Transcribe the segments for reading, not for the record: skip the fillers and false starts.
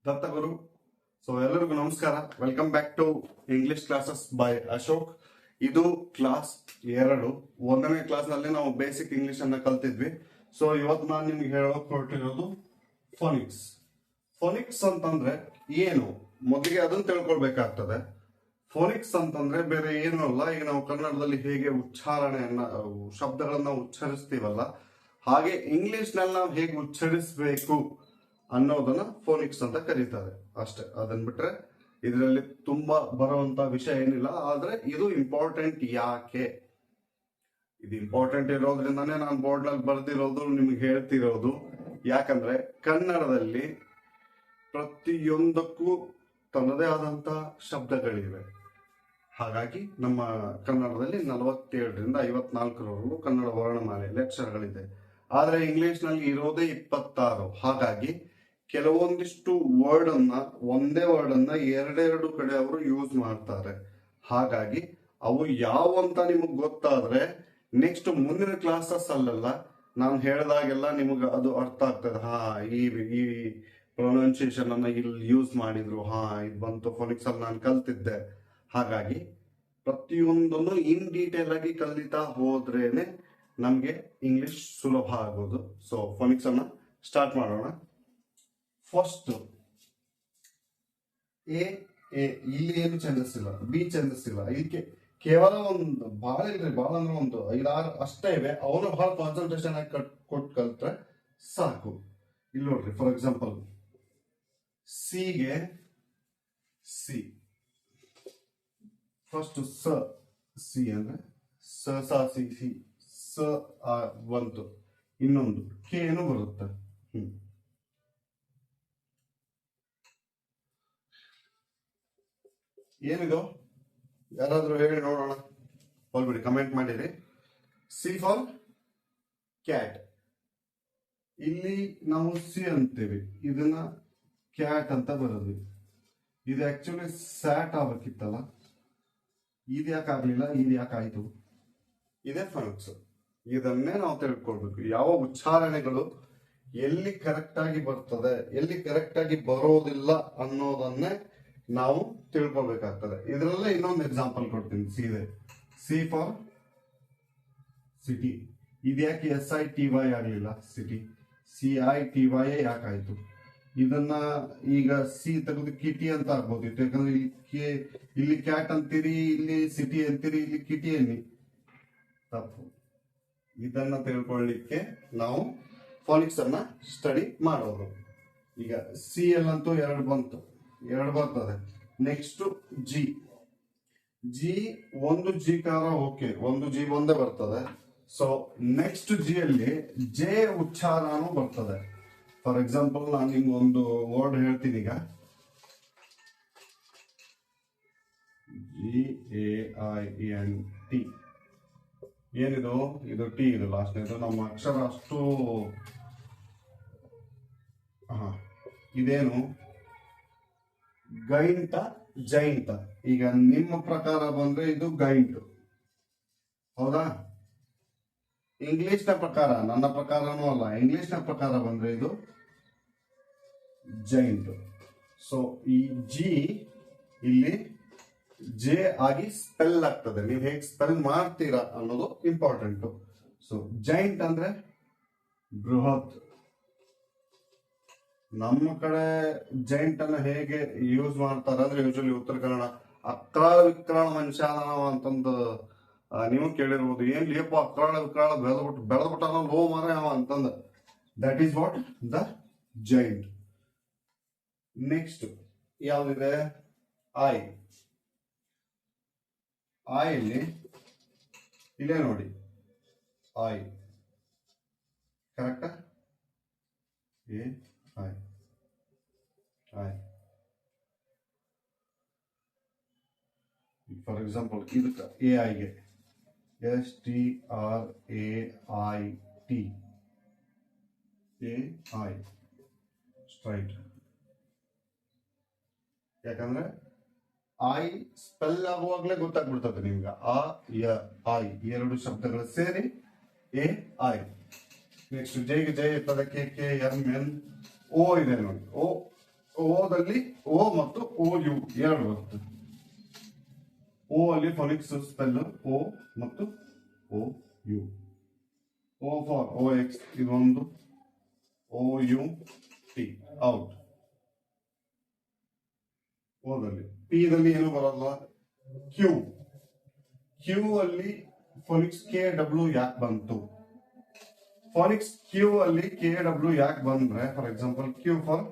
Dattaguru. So ಎಲ್ಲರಿಗೂ ನಮಸ್ಕಾರ. Welcome back to English classes by Ashok. ಇದು ಕ್ಲಾಸ್ 2. 1ನೇ ಕ್ಲಾಸ್ ನಲ್ಲಿ ನಾವು ಬೇಸಿಕ್ ಇಂಗ್ಲಿಷ್ ಅನ್ನ ಕಲ್ತಿದ್ವಿ. ಸೊ ಇವತ್ತು ನಾನು ನಿಮ್ಗೆ ಹೇಳೋಕೆ ಹೊರಟಿರೋದು ಫೋನಿಕ್ಸ್. ಫೋನಿಕ್ಸ್ ಅಂತಂದ್ರೆ ಏನು, ಮೊದಲಿಗೆ ಅದನ್ನ ತಿಳ್ಕೊಳ್ಬೇಕಾಗ್ತದೆ. ಫೋನಿಕ್ಸ್ ಅಂತಂದ್ರೆ ಬೇರೆ ಏನೂ ಅಲ್ಲ. ಈಗ ನಾವು ಕನ್ನಡದಲ್ಲಿ ಹೇಗೆ ಉಚ್ಚಾರಣೆಯನ್ನ, ಶಬ್ದಗಳನ್ನ ಉಚ್ಚರಿಸ್ತೀವಲ್ಲ, ಹಾಗೆ ಇಂಗ್ಲಿಷ್ ನಲ್ಲಿ ನಾವು ಹೇಗೆ ಉಚ್ಚರಿಸಬೇಕು ಅನ್ನೋದನ್ನ ಫೋನಿಕ್ಸ್ ಅಂತ ಕರೀತಾರೆ ಅಷ್ಟೇ. ಅದನ್ನ ಬಿಟ್ರೆ ಇದರಲ್ಲಿ ತುಂಬಾ ಬರುವಂತ ವಿಷಯ ಏನಿಲ್ಲ. ಆದ್ರೆ ಇದು ಇಂಪಾರ್ಟೆಂಟ್. ಯಾಕೆ ಇದು ಇಂಪಾರ್ಟೆಂಟ್ ಇರೋದ್ರಿಂದಾನೇ ನಾನು ಬೋರ್ಡ್ ನಲ್ಲಿ ಬರ್ದಿರೋದು, ನಿಮ್ಗೆ ಹೇಳ್ತಿರೋದು. ಯಾಕಂದ್ರೆ ಕನ್ನಡದಲ್ಲಿ ಪ್ರತಿಯೊಂದಕ್ಕೂ ತನ್ನದೇ ಆದಂತ ಶಬ್ದಗಳಿವೆ. ಹಾಗಾಗಿ ನಮ್ಮ ಕನ್ನಡದಲ್ಲಿ 47ರಿಂದ 54ರವರೆಗೂ ಕನ್ನಡ ವರ್ಣಮಾಲೆಯಲ್ಲಿ ಅಕ್ಷರಗಳಿದೆ. ಆದ್ರೆ ಇಂಗ್ಲಿಷ್ ನಲ್ಲಿ ಇರೋದೇ 26. ಹಾಗಾಗಿ ಕೆಲವೊಂದಿಷ್ಟು ವರ್ಡ್ ಅನ್ನ, ಒಂದೇ ವರ್ಡ್ ಅನ್ನ ಎರಡೆರಡು ಕಡೆ ಅವರು ಯೂಸ್ ಮಾಡ್ತಾರೆ. ಹಾಗಾಗಿ ಅವು ಯಾವ ಅಂತ ನಿಮಗ್ ಗೊತ್ತಾದ್ರೆ ನೆಕ್ಸ್ಟ್ ಮುಂದಿನ ಕ್ಲಾಸಸ್ ಅಲ್ಲೆಲ್ಲ ನಾನು ಹೇಳಿದಾಗೆಲ್ಲ ನಿಮಗ ಅದು ಅರ್ಥ ಆಗ್ತದೆ. ಈ ಪ್ರೊನೌನ್ಸಿಯೇಷನ್ ಅನ್ನ ಇಲ್ಲಿ ಯೂಸ್ ಮಾಡಿದ್ರು, ಇದು ಬಂತು ಫೋನಿಕ್ಸ್ ಅಲ್ಲಿ ನಾನು ಕಲ್ತಿದ್ದೆ. ಹಾಗಾಗಿ ಪ್ರತಿಯೊಂದನ್ನು ಇನ್ ಡೀಟೇಲ್ ಆಗಿ ಕಲಿತಾ ಹೋದ್ರೇನೆ ನಮ್ಗೆ ಇಂಗ್ಲಿಷ್ ಸುಲಭ ಆಗೋದು. ಸೊ ಫೋನಿಕ್ಸ್ ಅನ್ನ ಸ್ಟಾರ್ಟ್ ಮಾಡೋಣ. ಫಸ್ಟ್ ಇಲ್ಲಿ ಏನು ಛಂದಸ್ ಇಲ್ಲ, ಬಿ ಛಂದಸ್ ಇಲ್ಲ. ಇದಕ್ಕೆ ಕೇವಲ ಒಂದು ಬಹಳ ಇಲ್ರಿ, ಬಹಳ ಅಂದ್ರೆ ಒಂದು 5-6 ಅಷ್ಟೇ ಇವೆ. ಅವನು ಬಹಳ ಕಾನ್ಸಂಟ್ರೇಷನ್ ಆಗಿ ಕೊಟ್ಟು ಕಲ್ತ್ರೆ ಸಾಕು. ಇಲ್ಲಿ ನೋಡ್ರಿ, ಫಾರ್ ಎಕ್ಸಾಂಪಲ್ ಸಿಗೆ ಸಿ, ಫಸ್ಟ್ ಸಿ ಅಂದ್ರೆ ಸ ಸಿ ಸಿ ಸ ಬಂತು. ಇನ್ನೊಂದು ಕೆ ಏನು ಬರುತ್ತೆ. ಏನಿದು ಯಾರಾದ್ರೂ ಹೇಳಿ ನೋಡೋಣ. ಹೋಗ್ಬಿಡಿ, ಕಮೆಂಟ್ ಮಾಡಿರಿ. C for cat. ಇಲ್ಲಿ ನಾವು ಸಿ ಅಂತೀವಿ, ಇದನ್ನ ಕ್ಯಾಟ್ ಅಂತ ಬರೋದ್ವಿ. ಇದು ಆಕ್ಚುಲಿ ಸ್ಯಾಟ್ ಆಗ್ಬೇಕಿತ್ತಲ್ಲ, ಇದು ಯಾಕೆ ಆಗ್ಲಿಲ್ಲ, ಇದು ಯಾಕೆ ಆಯ್ತು? ಇದೇ ಫೋನಿಕ್ಸ್. ಇದನ್ನೇ ನಾವು ತಿಳ್ಕೊಳ್ಬೇಕು. ಯಾವ ಉಚ್ಚಾರಣೆಗಳು ಎಲ್ಲಿ ಕರೆಕ್ಟ್ ಆಗಿ ಬರ್ತದೆ, ಎಲ್ಲಿ ಕರೆಕ್ಟ್ ಆಗಿ ಬರೋದಿಲ್ಲ ಅನ್ನೋದನ್ನೇ ನಾವು ತಿಳ್ಕೊಳ್ಬೇಕಾಗ್ತದೆ. ಇದರಲ್ಲೇ ಇನ್ನೊಂದು ಎಕ್ಸಾಂಪಲ್ ಕೊಡ್ತೀನಿ. ಸೀದೆ ಸಿ ಫಾರ್ ಸಿಟಿ. ಇದ್ಯಾಕೆ SITY ಆಗ್ಲಿಲ್ಲ? City CITY ಯಾಕಾಯ್ತು? ಇದನ್ನ ಈಗ ಸಿ ತೆಗೆದು ಕಿಟಿ ಅಂತ ಆಗ್ಬೋದಿತ್ತು. ಯಾಕಂದ್ರೆ ಇಲ್ಲಿ ಕ್ಯಾಟ್ ಅಂತೀರಿ, ಇಲ್ಲಿ ಸಿಟಿ ಅಂತೀರಿ, ಇಲ್ಲಿ ಕಿಟಿ ಅನ್ನಿ. ತಪ್ಪು. ಇದನ್ನ ತಿಳ್ಕೊಳ್ಳಿಕ್ಕೆ ನಾವು ಫೋನಿಕ್ಸ್ ಅನ್ನ ಸ್ಟಡಿ ಮಾಡೋದು. ಈಗ ಸಿ ಎಲ್ಲಂತೂ 2 ಬಂತು, 2 ಬರ್ತದೆ. ನೆಕ್ಸ್ಟ್ ಜಿ ಒಂದು ಜಿ ಕಾರ ಓಕೆ, ಒಂದು ಜಿ ಒಂದೇ ಬರ್ತದೆ. ಸೊ ನೆಕ್ಸ್ಟ್ ಜಿ ಅಲ್ಲಿ ಜೆ ಉಚ್ಚಾರನೂ ಬರ್ತದೆ. ಫಾರ್ ಎಕ್ಸಾಂಪಲ್ ನಾನು ನಿಮ್ಗೆ ಒಂದು ವರ್ಡ್ ಹೇಳ್ತೀನಿ. ಈಗ GAINT. ಏನಿದು? ಇದು ಟಿ, ಇದು ಲಾಸ್ಟ್ನೇದು. ನಮ್ಮ ಅಕ್ಷರ ಅಷ್ಟು ಇದೇನು? ಗೈಂಟ ಜೈಂಟ್. ಈಗ ನಿಮ್ಮ ಪ್ರಕಾರ ಬಂದ್ರೆ ಇದು ಗೈಂಟ್, ಹೌದಾ? ಇಂಗ್ಲಿಷ್ ನ ಪ್ರಕಾರ, ನನ್ನ ಪ್ರಕಾರನೂ ಅಲ್ಲ, ಇಂಗ್ಲಿಷ್ ನ ಪ್ರಕಾರ ಬಂದ್ರೆ ಇದು ಜೈಂಟ್. ಸೊ ಈ ಜಿ ಇಲ್ಲಿ ಜೆ ಆಗಿ ಸ್ಪೆಲ್ ಆಗ್ತದೆ. ನೀವು ಹೇಗೆ ಸ್ಪೆಲ್ ಮಾಡ್ತೀರಾ ಅನ್ನೋದು ಇಂಪಾರ್ಟೆಂಟ್. ಸೊ ಜೈಂಟ್ ಅಂದ್ರೆ ಬೃಹತ್. ನಮ್ಮ ಕಡೆ ಜೈಂಟ್ ಅನ್ನ ಹೇಗೆ ಯೂಸ್ ಮಾಡ್ತಾರೆ ಅಂದ್ರೆ, ಯೂಶಲಿ ಉತ್ತರ ಕನ್ನಡ ಅಕ್ರಾಳ ವಿಕ್ರಾಳ ಮನುಷ್ಯ ಅಂತಂದು ನೀವು ಕೇಳಿರ್ಬೋದು. ಏನ್ ಲೇಪ ಅಕ್ರಾಳ ವಿಕ್ರಾಳ ಬೆಳೆದ್ಬಿಟ್ಟ ಲೋ ಮಾರ ಅಂತಂದ. That is what the giant. Next ಯಾವ್ದಿದೆ? ಐ. ಇಲ್ಲಿ ಇಲ್ಲೇ ನೋಡಿ, ಐ ಕರೆಕ್ಟಾ? ಫಾರ್ ಎಕ್ಸಾಂಪಲ್ ಇದಕ್ಕೆ AIಗೆ STRAIT, AI ಸ್ಟ್ರೈಟ್. ಯಾಕಂದ್ರೆ ಐ ಸ್ಪೆಲ್ ಆಗುವಾಗ್ಲೇ ಗೊತ್ತಾಗ್ಬಿಡ್ತದೆ ನಿಮ್ಗೆ. ಐ 2 ಶಬ್ದಗಳು ಸೇರಿ AI. ನೆಕ್ಸ್ಟ್ ಜೈಗೆ ಜೈ ಇರ್ತದೆ, KKMN. ಓ ಇದೆ ನೋಡಿ, ಓ ಓದಲ್ಲಿ ಓ ಮತ್ತು ಓ ಯು ಎರಡು ಬರುತ್ತೆ. ಓ ಅಲ್ಲಿ ಫೋನಿಕ್ಸ್ ಸ್ಪೆಲ್ ಓ ಮತ್ತು O U. O for O X ಇದೊಂದು, ಓ ಯು ಟಿ ಔಟ್. ಓದಲ್ಲಿ ಪಿ ದಲ್ಲಿ ಏನು ಬರಲ್ಲ, ಕ್ಯೂ. ಕ್ಯೂ ಅಲ್ಲಿ ಫೋನಿಕ್ಸ್ ಕೆ ಡಬ್ಲ್ಯೂ ಯಾಕೆ ಬಂತು? ಫೋನಿಕ್ಸ್ ಕ್ಯೂ ಅಲ್ಲಿ ಕೆ ಡಬ್ಲ್ಯೂ ಯಾಕೆ ಬಂದ್ರೆ, for example Q for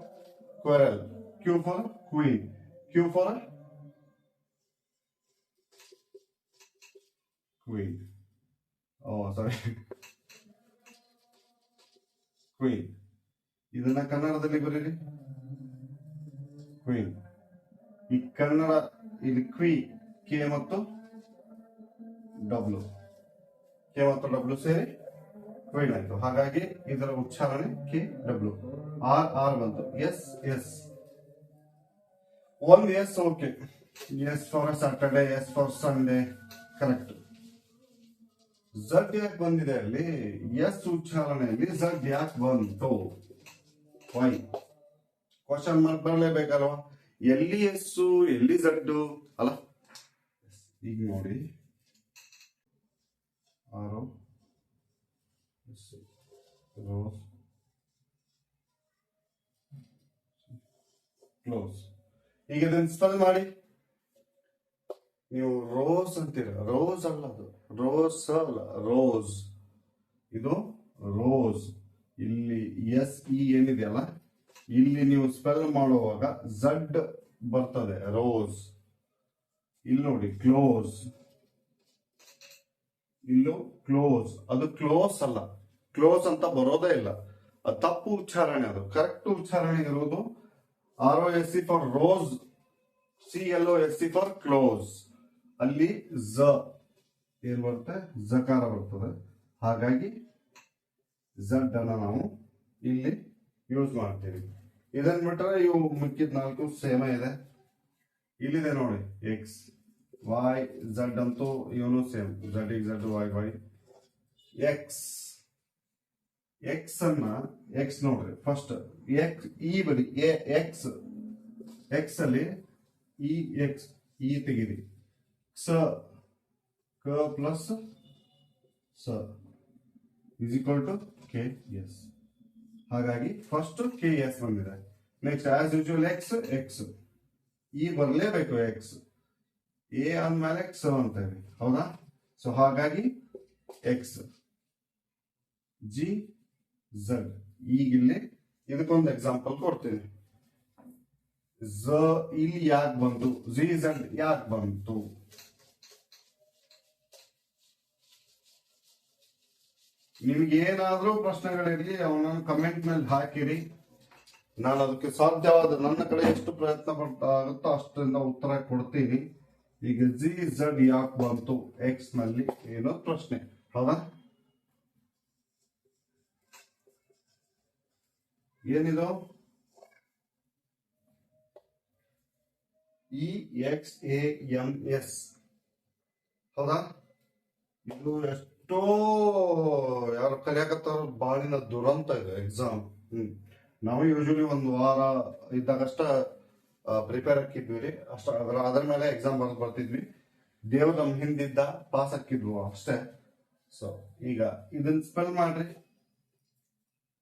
quarrel, Q for queen, Q for queen, sorry queen. ಇದನ್ನ ಕನ್ನಡದಲ್ಲಿ ಬರೀರಿ ಕ್ವೀನ್. ಈ ಕನ್ನಡ ಇಲ್ಲಿ ಕ್ವಿ ಕೆ ಮತ್ತು ಡಬ್ಲ್ಯೂ, ಕೆ ಮತ್ತು ಡಬ್ಲ್ಯೂ ಸೇರಿ ಕ್ವೀನ್ ಆಯ್ತು. ಹಾಗಾಗಿ ಇದರ ಉಚ್ಚಾರಣೆ ಕೆ ಡಬ್ಲ್ಯೂ. ಆರ್ ಆರ್ ಬಂತು, ಎಸ್ ಎಸ್. ಒಂದು S okay. S for Saturday, S for Sunday correct. Z ಯಾಕೆ ಬಂದಿದೆ ಅಲ್ಲಿ? ಎಸ್ ಉಚ್ಚಾರಣೆಯಲ್ಲಿ ಝಡ್ ಯಾಕೆ ಬಂತು? ವೈ? ಕ್ವಶನ್ ಮಾರ್ಕ್ ಬರಲೇಬೇಕಲ್ವಾ? ಎಲ್ಲಿ ಎಸ್ಸು ಎಲ್ಲಿ ಝಡ್ಡು ಅಲ್ಲ. ಈಗ ನೋಡಿ, ಆರೋ ರೋಸ್ ಕ್ಲೋಸ್. ಈಗ ಇದನ್ನ ಸ್ಪೆಲ್ ಮಾಡಿ. ನೀವು ರೋಸ್ ಅಂತೀರ, ರೋಸ್ ಅಲ್ಲ ಅದು, ರೋಸ್ ಅಲ್ಲ, ರೋಸ್. ಇದು ರೋಸ್. ಇಲ್ಲಿ ಎಸ್ ಇ ಏನಿದೆಯಲ್ಲ, ಇಲ್ಲಿ ನೀವು ಸ್ಪೆಲ್ ಮಾಡುವಾಗ ಝಡ್ ಬರ್ತದೆ, ರೋಸ್. ಇಲ್ಲಿ ನೋಡಿ ಕ್ಲೋಸ್, ಇಲ್ಲೂ ಕ್ಲೋಸ್. ಅದು ಕ್ಲೋಸ್ ಅಲ್ಲ, ಕ್ಲೋಸ್ ಅಂತ ಬರೋದೇ ಇಲ್ಲ. ಅದು ತಪ್ಪು ಉಚ್ಚಾರಣೆ. ಅದು ಕರೆಕ್ಟ್ ಉಚ್ಚಾರಣೆ ಇರುವುದು R O S C for rose, C L O S C for close. ಅಲ್ಲಿ ಝ ಏನ್ ಬರುತ್ತೆ, ಝಕಾರ ಬರ್ತದೆ. ಹಾಗಾಗಿ ಝಡ್ ಅನ್ನ ನಾವು ಇಲ್ಲಿ ಯೂಸ್ ಮಾಡ್ತೀವಿ. ಇದನ್ ಬಿಟ್ರೆ ಇವು ಮಿಕ್ಕಿದ ನಾಲ್ಕು ಸೇಮ ಇದೆ. ಇಲ್ಲಿದೆ ನೋಡಿ ಎಕ್ಸ್ ವೈ ಝಡ್ ಅಂತೂ ಇವನು ಸೇಮ್, ಝಡ್ ಇಗ್ Z Y Y. X X ಅನ್ನ ಎಕ್ಸ್ ನೋಡ್ರಿ ಫಸ್ಟ್ ಎಕ್ಸ್ ಈ ಬರಿ ಎಕ್ಸ್, ಎಕ್ಸ್ ಅಲ್ಲಿ ಇ ಎಕ್ಸ್ ಇ ತೆಗಿರಿ, ಸ ಕ ಪ್ಲಸ್ ಸ is equal to K S. ಹಾಗಾಗಿ ಫಸ್ಟ್ ಕೆ ಎಸ್ ಬಂದಿದೆ. Next as usual X X ಈ ಬರಲೇಬೇಕು. ಎಕ್ಸ್ ಎ ಅಂದ್ಮೇಲೆ ಸ ಅಂತೇವೆ, ಹೌದಾ? ಸೊ ಹಾಗಾಗಿ ಎಕ್ಸ್ ಜಿ ಝಡ್. ಈಗ ಇಲ್ಲಿ ಇದಕ್ಕೊಂದು ಎಕ್ಸಾಂಪಲ್ ಕೊಡ್ತೀನಿ. ಝ ಇಲ್ಲಿ ಯಾಕೆ ಬಂತು, ಜಿ ಝಡ್ ಯಾಕೆ ಬಂತು? ನಿಮ್ಗೇನಾದ್ರೂ ಪ್ರಶ್ನೆಗಳಿರ್ಲಿ ಅವನನ್ನು ಕಮೆಂಟ್ ಮೇಲೆ ಹಾಕಿರಿ. ನಾನು ಅದಕ್ಕೆ ಸಾಧ್ಯವಾದ ನನ್ನ ಕಡೆ ಎಷ್ಟು ಪ್ರಯತ್ನ ಆಗುತ್ತೋ ಅಷ್ಟರಿಂದ ಉತ್ತರ ಕೊಡ್ತೀನಿ. ಈಗ ಜಿ ಝಡ್ ಯಾಕೆ ಬಂತು ಎಕ್ಸ್ ನಲ್ಲಿ ಏನೋ ಪ್ರಶ್ನೆ, ಹೌದಾ? ಏನಿದು E X A M S, ಹೌದಾ? ಇದು ಎಷ್ಟೋ ಯಾರು ಕಲಿಯಾಕತ್ತಾರ, ಬಾಳಿನ ದುರಂತ ಇದೆ ಎಕ್ಸಾಮ್. ನಾವು ಯೂಶಲಿ ಒಂದು ವಾರ ಇದ್ದಾಗಷ್ಟ ಪ್ರಿಪೇರ್ ಹಾಕಿದ್ವಿ ರೀ, ಅದರ ಮೇಲೆ ಎಕ್ಸಾಮ್ ಬರ್ತಿದ್ವಿ. ದೇವ್ರ ನಮ್ ಹಿಂದಿದ್ದ ಪಾಸ್ ಹಾಕಿದ್ವು ಅಷ್ಟೇ. ಸೊ ಈಗ ಇದನ್ನ ಸ್ಪೆಲ್ ಮಾಡ್ರಿ.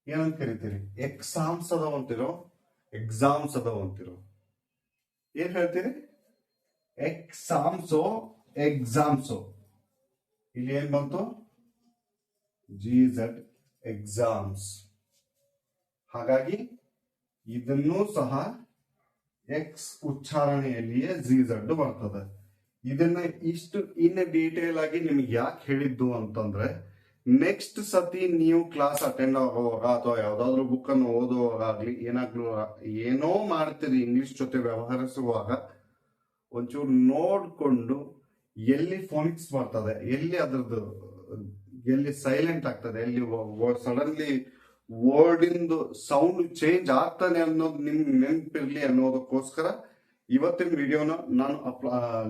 ಏನಂತ ಕರಿತೀರಿ? Exams ಅದಾವಂತಿರೋ, exams ಅದಾವಂತಿರೋ? ಏನ್ ಹೇಳ್ತೀರಿ? ಎಕ್ಸಾಮ್ಸೋ ಎಕ್ಸಾಮ್ಸೋ? ಇಲ್ಲಿ ಏನ್ ಬಂತು? G Z exams. ಹಾಗಾಗಿ ಇದನ್ನೂ ಸಹ ಎಕ್ಸ್ ಉಚ್ಚಾರಣೆಯಲ್ಲಿಯೇ ಜಿ ಝಡ್ ಬರ್ತದೆ. ಇದನ್ನ ಇಷ್ಟು ಇನ್ ಡೀಟೇಲ್ ಆಗಿ ನಿಮ್ಗೆ ಯಾಕೆ ಹೇಳಿದ್ದು ಅಂತಂದ್ರೆ, ನೆಕ್ಸ್ಟ್ ಸತಿ ನೀವು ಕ್ಲಾಸ್ ಅಟೆಂಡ್ ಆಗುವಾಗ ಅಥವಾ ಯಾವ್ದಾದ್ರು ಬುಕ್ ಅನ್ನು ಓದುವಾಗಲಿ ಏನೋ ಮಾಡ್ತೀರಿ, ಇಂಗ್ಲಿಷ್ ಜೊತೆ ವ್ಯವಹರಿಸುವಾಗ ಒಂಚೂರು ನೋಡ್ಕೊಂಡು ಎಲ್ಲಿ ಫೋನಿಕ್ಸ್ ಬರ್ತದೆ, ಎಲ್ಲಿ ಅದ್ರದ್ದು ಎಲ್ಲಿ ಸೈಲೆಂಟ್ ಆಗ್ತದೆ, ಎಲ್ಲಿ ಸಡನ್ಲಿ ವರ್ಡ್ ಇಂದು ಸೌಂಡ್ ಚೇಂಜ್ ಆಗ್ತಾನೆ ಅನ್ನೋದು ನಿಮ್ಗೆ ನೆನಪಿರ್ಲಿ ಅನ್ನೋದಕ್ಕೋಸ್ಕರ ಇವತ್ತಿನ ವಿಡಿಯೋನ ನಾನು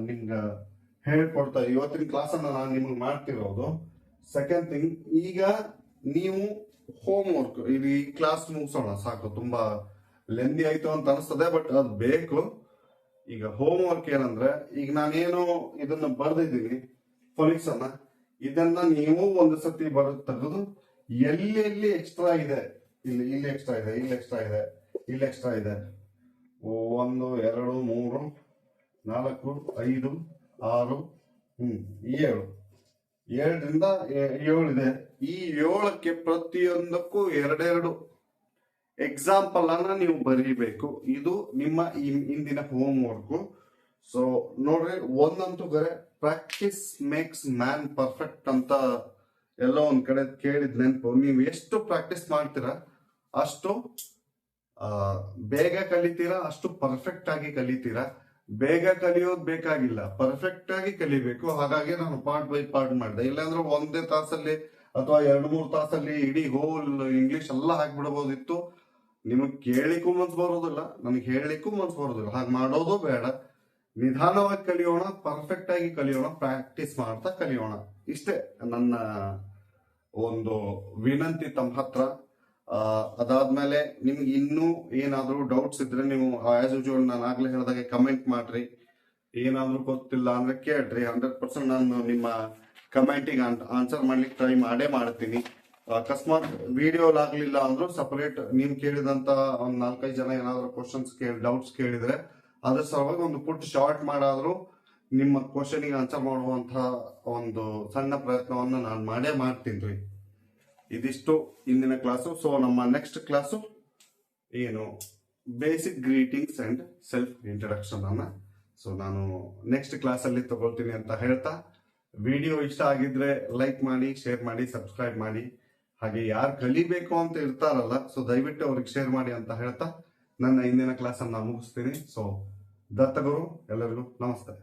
ನಿಮ್ಗೆ ಹೇಳ್ಕೊಡ್ತಾ, ಇವತ್ತಿನ ಕ್ಲಾಸ್ ಅನ್ನ ನಾನು ನಿಮ್ಗೆ ಮಾಡ್ತಿರೋದು. ಸೆಕೆಂಡ್ ಥಿಂಗ್, ಈಗ ನೀವು ಹೋಮ್ ವರ್ಕ್, ಈ ಕ್ಲಾಸ್ ಮುಗಿಸೋಣ ಸಾಕು, ತುಂಬಾ ಲೆಂದಿ ಆಯ್ತು ಅಂತ ಅನಿಸ್ತದೆ, ಬಟ್ ಅದು ಬೇಕು. ಈಗ ಹೋಮ್ ವರ್ಕ್ ಏನಂದ್ರೆ, ಈಗ ನಾನೇನು ಇದನ್ನ ಬರ್ದಿದ್ದೀನಿ ಫೊನಿಕ್ಸ್ ಅನ್ನ, ಇದನ್ನ ನೀವು ಒಂದು ಸತಿ ತೆಗೆದು ಎಲ್ಲೆಲ್ಲಿ ಎಕ್ಸ್ಟ್ರಾ ಇದೆ, ಇಲ್ಲಿ ಎಕ್ಸ್ಟ್ರಾ ಇದೆ, ಇಲ್ಲಿ ಎಕ್ಸ್ಟ್ರಾ ಇದೆ, ಇಲ್ಲಿ ಎಕ್ಸ್ಟ್ರಾ ಇದೆ, 1 2 3 4 5 6 7, 7ರಿಂದ 7 ಇದೆ. ಈ 7ಕ್ಕೆ ಪ್ರತಿಯೊಂದಕ್ಕೂ 2 ಎಕ್ಸಾಂಪಲ್ ಅನ್ನ ನೀವು ಬರೀಬೇಕು. ಇದು ನಿಮ್ಮ ಇಂದಿನ ಹೋಮ್ ವರ್ಕ್. ಸೊ ನೋಡ್ರಿ, ಒಂದಂತೂ ಕರೆ, ಪ್ರಾಕ್ಟೀಸ್ ಮೇಕ್ಸ್ ಮ್ಯಾನ್ ಪರ್ಫೆಕ್ಟ್ ಅಂತ ಎಲ್ಲೋ ಒಂದ್ ಕಡೆ ಕೇಳಿದ್ ನೆನಪು. ನೀವು ಎಷ್ಟು ಪ್ರಾಕ್ಟೀಸ್ ಮಾಡ್ತೀರಾ ಅಷ್ಟು ಬೇಗ ಕಲಿತೀರಾ, ಅಷ್ಟು ಪರ್ಫೆಕ್ಟ್ ಆಗಿ ಕಲಿತೀರಾ. ಬೇಗ ಕಲಿಯೋದು ಬೇಕಾಗಿಲ್ಲ, ಪರ್ಫೆಕ್ಟ್ ಆಗಿ ಕಲಿಬೇಕು. ಹಾಗಾಗಿ ನಾನು ಪಾರ್ಟ್ ಬೈ ಪಾರ್ಟ್ ಮಾಡಿದೆ. ಇಲ್ಲಾಂದ್ರೆ ಒಂದೇ ತಾಸಲ್ಲಿ ಅಥವಾ 2-3 ತಾಸಲ್ಲಿ ಇಡೀ ಹೋಲ್ ಇಂಗ್ಲಿಷ್ ಎಲ್ಲ ಹಾಕ್ಬಿಡಬಹುದಿತ್ತು. ನಿಮಗ್ ಕೇಳಲಿಕ್ಕೂ ಮನ್ಸು ಬರೋದಿಲ್ಲ, ನನಗೆ ಹೇಳಲಿಕ್ಕೂ ಮನ್ಸು ಬರೋದಿಲ್ಲ. ಹಾಗೆ ಮಾಡೋದು ಬೇಡ. ನಿಧಾನವಾಗಿ ಕಲಿಯೋಣ, ಪರ್ಫೆಕ್ಟ್ ಆಗಿ ಕಲಿಯೋಣ, ಪ್ರಾಕ್ಟೀಸ್ ಮಾಡ್ತಾ ಕಲಿಯೋಣ. ಇಷ್ಟೇ ನನ್ನ ಒಂದು ವಿನಂತಿ ತಮ್ಮ ಹತ್ರ. ಅದಾದ್ಮೇಲೆ ನಿಮ್ಗೆ ಇನ್ನೂ ಏನಾದ್ರೂ ಡೌಟ್ಸ್ ಇದ್ರೆ ನೀವು ಆಸ್ ಯೂಶುವಲ್ ನಾನು ಆಗ್ಲೇ ಹೇಳಿದಾಗೆ ಕಮೆಂಟ್ ಮಾಡ್ರಿ. ಏನಾದ್ರೂ ಗೊತ್ತಿಲ್ಲ ಅಂದ್ರೆ ಕೇಳ್ರಿ. 100% ನಾನು ನಿಮ್ಮ ಕಮೆಂಟಿಗೆ ಆನ್ಸರ್ ಮಾಡ್ಲಿಕ್ಕೆ ಟ್ರೈ ಮಾಡ್ತೀನಿ. ಅಕಸ್ಮಾತ್ ವಿಡಿಯೋಲಾಗ್ಲಿಲ್ಲ ಅಂದ್ರೂ ಸಪರೇಟ್ ನೀವು ಕೇಳಿದಂತ ಒಂದ್ 4-5 ಜನ ಏನಾದ್ರು ಕ್ವಶನ್ಸ್ ಡೌಟ್ಸ್ ಕೇಳಿದ್ರೆ ಅದ್ರ ಸಲುವಾಗಿ ಒಂದು ಪುಟ್ ಶಾರ್ಟ್ ಮಾಡಾದ್ರೂ ನಿಮ್ಮ ಕ್ವಶನ್ಗೆ ಆನ್ಸರ್ ಮಾಡುವಂತಹ ಒಂದು ಸಣ್ಣ ಪ್ರಯತ್ನವನ್ನು ನಾನು ಮಾಡ್ತೀನಿ. ಇದಿಷ್ಟು ಇಂದಿನ ಕ್ಲಾಸು. ಸೊ ನಮ್ಮ ನೆಕ್ಸ್ಟ್ ಕ್ಲಾಸು ಏನು, basic greetings and self introduction ಅನ್ನ ಸೊ ನಾನು ನೆಕ್ಸ್ಟ್ ಕ್ಲಾಸ್ ಅಲ್ಲಿ ತಗೊಳ್ತೀನಿ ಅಂತ ಹೇಳ್ತಾ, ವಿಡಿಯೋ ಇಷ್ಟ ಆಗಿದ್ರೆ ಲೈಕ್ ಮಾಡಿ, ಶೇರ್ ಮಾಡಿ, ಸಬ್ಸ್ಕ್ರೈಬ್ ಮಾಡಿ. ಹಾಗೆ ಯಾರು ಕಲಿಬೇಕು ಅಂತ ಇರ್ತಾರಲ್ಲ, ಸೊ ದಯವಿಟ್ಟು ಅವ್ರಿಗೆ ಶೇರ್ ಮಾಡಿ ಅಂತ ಹೇಳ್ತಾ ನನ್ನ ಇಂದಿನ ಕ್ಲಾಸ್ ಅನ್ನ ಮುಗಿಸ್ತೀನಿ. ಸೊ ದತ್ತಗುರು ಎಲ್ಲರಿಗೂ ನಮಸ್ತೆ.